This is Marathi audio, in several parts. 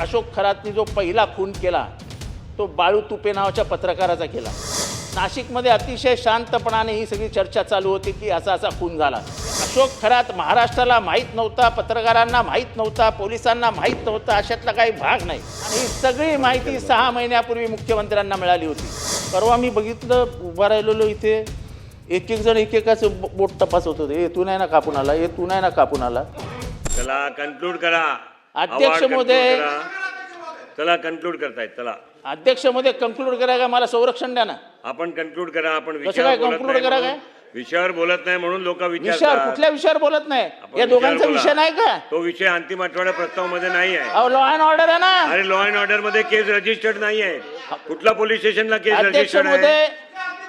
अशोक खरातनी जो पहिला खून केला तो बाळू तुपे नावाच्या पत्रकाराचा केला। नाशिकमध्ये अतिशय शांतपणाने ही सगळी चर्चा चालू होती की असा असा खून झाला। अशोक खरात महाराष्ट्राला माहीत नव्हता, पत्रकारांना माहीत नव्हता, पोलिसांना माहीत नव्हता, अशातला काही भाग नाही। आणि ही सगळी माहिती 6 महिन्यापूर्वी मुख्यमंत्र्यांना मिळाली होती। परवा मी बघितलं, उभा राहिलेलो इथे एक एक जण एकेकाचं बोट तपासत होते। हे तू नाही ना कापून आला, हे तू नाही ना कापून आला। चला कन्क्लूड करा अध्यक्ष महोदय, चला कन्क्लूड करतायत। चला अध्यक्ष महोदय, कन्क्लूड करा का? मला संरक्षण द्या ना। आपण कन्क्लूड करा। आपण काय conclude करा काय? विषयावर बोलत नाही म्हणून लोक विषयावर विचारतात। कुठल्या विषयावर बोलत नाही? या दोघांचा विषय नाही का? तो विषय अंतिम आठवड्या प्रस्तावामध्ये नाही आहे। अहो, लॉ अँड ऑर्डर आहे ना। अरे लॉ अँड ऑर्डर मध्ये केस रजिस्टर्ड नाही आहे। कुठल्या पोलीस स्टेशनला केस अध्यक्ष रजिस्टर्ड आहे? महोदय,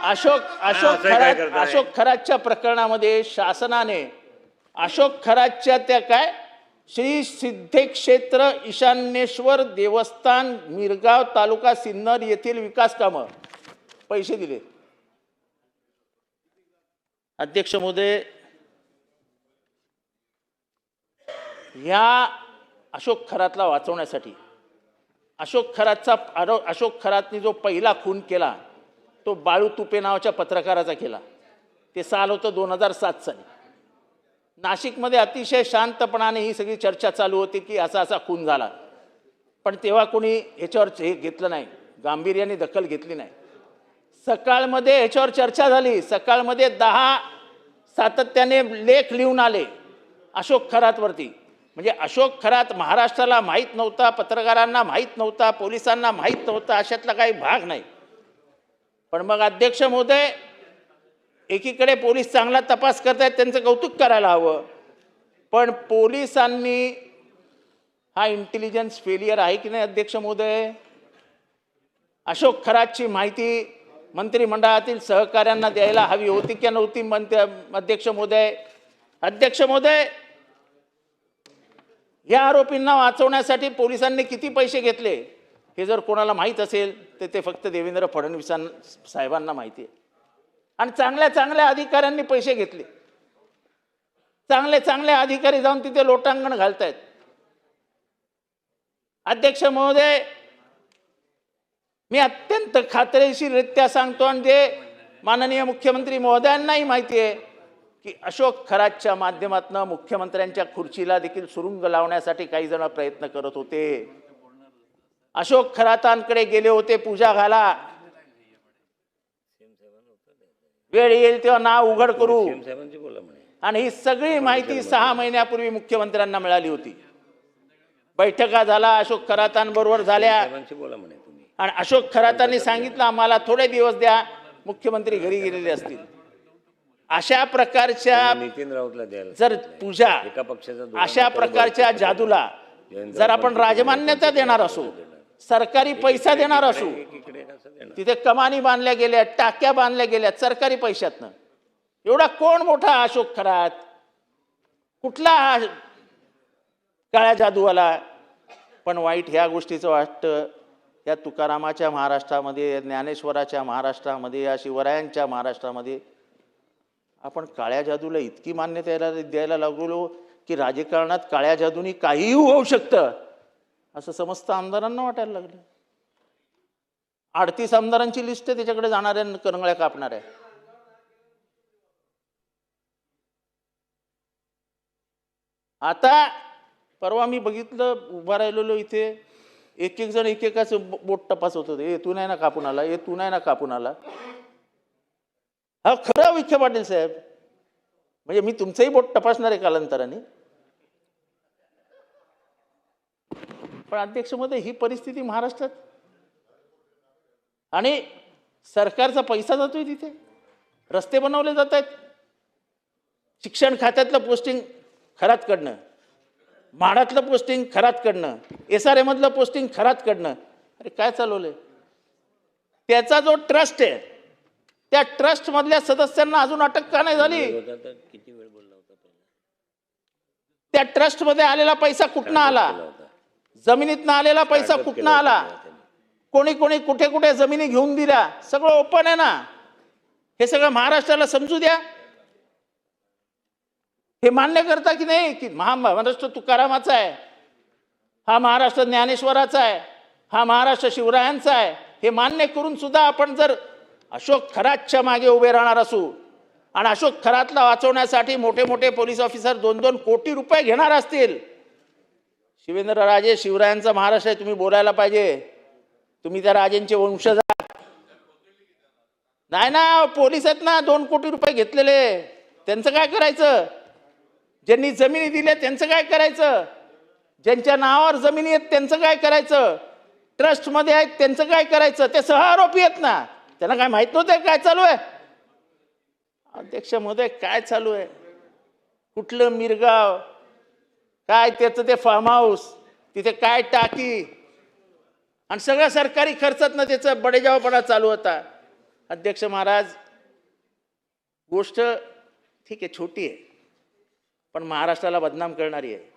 असं काय करताय? अशोक खरातच्या प्रकरणामध्ये शासनाने अशोक खरातच्या त्या काय श्री सिद्धेक्षेत्र ईशान्येश्वर देवस्थान मिरगाव तालुका सिन्नर येथील विकास कामं पैसे दिले। अध्यक्ष महोदय, या अशोक खरातला वाचवण्यासाठी अशोक खरातनी जो पहिला खून केला तो बाळू तुपे नावाच्या पत्रकाराचा केला। ते साल होतं 2007 साली। नाशिकमध्ये अतिशय शांतपणाने ही सगळी चर्चा चालू होती की असा असा खून झाला, पण तेव्हा कोणी ह्याच्यावर हे घेतलं नाही, गांभीर्याने दखल घेतली नाही। सकाळमध्ये ह्याच्यावर चर्चा झाली। सकाळमध्ये 10 सातत्याने लेख लिहून आले अशोक खरातवरती। म्हणजे अशोक खरात महाराष्ट्राला माहीत नव्हता, पत्रकारांना माहीत नव्हता, पोलिसांना माहीत नव्हता, अशातला काही भाग नाही। पण मग अध्यक्ष महोदय, एकीकडे पोलीस चांगला तपास करतायत, त्यांचं कौतुक करायला हवं, पण पोलिसांनी हा इंटेलिजन्स फेलियर आहे की नाही अध्यक्ष महोदय? अशोक खरातची माहिती मंत्रिमंडळातील सहकाऱ्यांना द्यायला हवी होती की नव्हती अध्यक्ष महोदय? अध्यक्ष महोदय, या आरोपींना वाचवण्यासाठी पोलिसांनी किती पैसे घेतले हे जर कोणाला माहीत असेल तर ते फक्त देवेंद्र फडणवीस साहेबांना माहिती आहे। आणि चांगल्या चांगल्या अधिकाऱ्यांनी पैसे घेतले। चांगले चांगले अधिकारी जाऊन तिथे लोटांगण घालतायत। अध्यक्ष महोदय, मी अत्यंत खात्रीशीररित्या सांगतो, आणि जे माननीय मुख्यमंत्री महोदयांनाही माहिती आहे की अशोक खरातच्या माध्यमातून मुख्यमंत्र्यांच्या खुर्चीला देखील सुरुंग लावण्यासाठी काही जण प्रयत्न करत होते। अशोक खरातांकडे गेले होते पूजा घाला, वेळ येईल तेव्हा नाव उघड करू, आणि ही सगळी माहिती 6 महिन्यापूर्वी मुख्यमंत्र्यांना मिळाली होती। बैठका झाला, अशोक खरातांबरोबर झाल्या, आणि अशोक खरातांनी सांगितलं आम्हाला थोडे दिवस द्या, मुख्यमंत्री घरी गेलेले असतील। अशा प्रकारच्या जर पूजा, अशा प्रकारच्या जादूला जर आपण राजमान्यता देणार असू, सरकारी पैसा देणार असू, तिथे कमानी बांधल्या गेल्या, टाक्या बांधल्या गेल्या सरकारी पैशातनं, एवढा कोण मोठा अशोक खरात? कुठला काळ्या जादूवाला? पण वाईट ह्या गोष्टीचं वाटतं, या तुकारामाच्या महाराष्ट्रामध्ये, ज्ञानेश्वराच्या महाराष्ट्रामध्ये, या शिवरायांच्या महाराष्ट्रामध्ये आपण काळ्या जादूला इतकी मान्यता द्यायला लागलो की राजकारणात काळ्या जादूनी काहीही होऊ शकतं असं समस्त आमदारांना वाटायला लागलं। 38 आमदारांची लिस्ट आहे, त्याच्याकडे जाणाऱ्या करंगळ्या कापणाऱ्या। आता परवा मी बघितलं, उभा राहिलेलो इथे एक एक जण एकेकाचं बोट तपासत होते। हे तू नाही ना कापून आला, हे तू नाही ना कापून आला। हा खरं विखे पाटील साहेब, म्हणजे मी तुमचंही बोट तपासणार आहे कालांतराने। पण अध्यक्ष महोदय, ही परिस्थिती महाराष्ट्रात, आणि सरकारचा पैसा जातोय तिथे, रस्ते बनवले जात आहेत, शिक्षण खात्यातलं पोस्टिंग खरातकडनं, म्हाडातलं पोस्टिंग खरातकडनं, SRA मधलं पोस्टिंग खरातकडनं। अरे काय चालवलंय? त्याचा जो ट्रस्ट आहे, त्या ट्रस्ट मधल्या सदस्यांना अजून अटक का नाही झाली? त्या ट्रस्ट मध्ये आलेला पैसा कुठनं आला? जमिनीतनं आलेला पैसा कुठनं आला? कोणी कोणी कुठे कुठे जमिनी घेऊन दिल्या, सगळं ओपन आहे ना। हे सगळं महाराष्ट्राला समजू द्या। हे मान्य करता की नाही की महाराष्ट्र तुकारामाचा आहे? हा महाराष्ट्र ज्ञानेश्वराचा आहे, हा महाराष्ट्र शिवरायांचा आहे, हे मान्य करून सुद्धा आपण जर अशोक खरातच्या मागे उभे राहणार असू आणि अशोक खरातला वाचवण्यासाठी मोठे मोठे पोलीस ऑफिसर 2-2 कोटी रुपये घेणार असतील, शिवेंद्रराजे शिवरायांचा महाराष्ट्र आहे, तुम्ही बोलायला पाहिजे. तुम्ही त्या राजेंचे वंशज आहात. नाही ना, पोलीस आहेत ना 2 कोटी रुपये घेतलेले, त्यांचं काय करायचं? ज्यांनी जमिनी दिल्या त्यांचं काय करायचं? ज्यांच्या नावावर जमिनी आहेत त्यांचं काय करायचं? ट्रस्टमध्ये आहेत त्यांचं काय करायचं? ते सहआरोपी आहेत ना, त्यांना काय माहित नव्हतं काय चालू आहे? अध्यक्ष महोदय, काय चालू आहे? कुठलं मिरगाव, काय त्याचं ते फार्म हाऊस, तिथे काय टाकी, आणि सगळ्या सरकारी खर्चातनं त्याचं बडेजावपणा चालू होता. अध्यक्ष महाराज, गोष्ट ठीक आहे, छोटी आहे, पण महाराष्ट्राला बदनाम करणारी आहे.